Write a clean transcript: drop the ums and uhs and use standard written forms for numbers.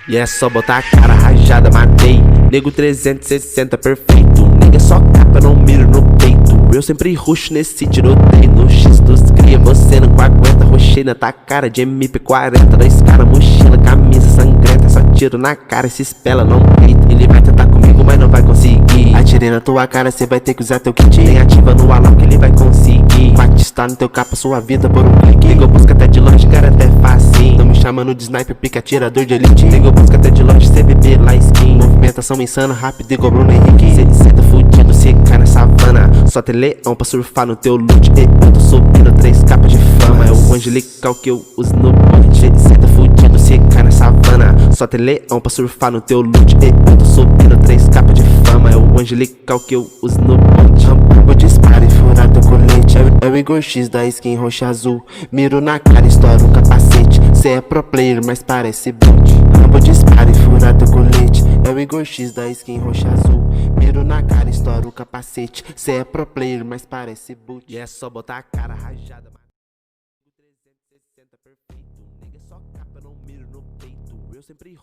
E é só botar a cara rajada, matei. Nego 360 perfeito. Nega só capa, não miro no peito. Eu sempre ruxo nesse tiroteio. No X dos cria, você não aguenta. Rochei na tua cara de MP40. 2K na mochila, camisa sangrenta. Só tiro na cara, se espela, não peita. Ele vai tentar comigo, mas não vai conseguir. Atirei na tua cara, cê vai ter que usar teu kit. Nem ativa no alarme que ele vai conseguir. Batista no teu capa, sua vida por um clique. Nego busca até de longe, cara, até facinho. Tão me chamando de sniper, pica atirador de elite. Nego busca até de longe, CBB lá skin. Movimentação insana, rápido igual Bruno Henrique. Cê senta fudido, cê cai na savana. Só tem leão pra surfar no teu loot. Eu tô subindo 3 capas de fama. É o angelical que eu uso no boot. Cê senta fudido, cê cai na savana. Só tem leão pra surfar no teu loot. Eu tô subindo 3 capas de fama. É o angelical que eu uso no boot. Rambo dispara e fura teu colete. É o Igor X da skin roxa azul. Miro na cara, estouro o capacete. Cê é pro player, mas parece bot. Rambo dispara e fura teu colete. É o Igor X da skin roxa azul. Miro na cara, estouro o capacete. Cê é pro player, mas parece boot. E é só botar a cara rajada, mano. 360 perfeito. Nega só capa, não miro no peito. Eu sempre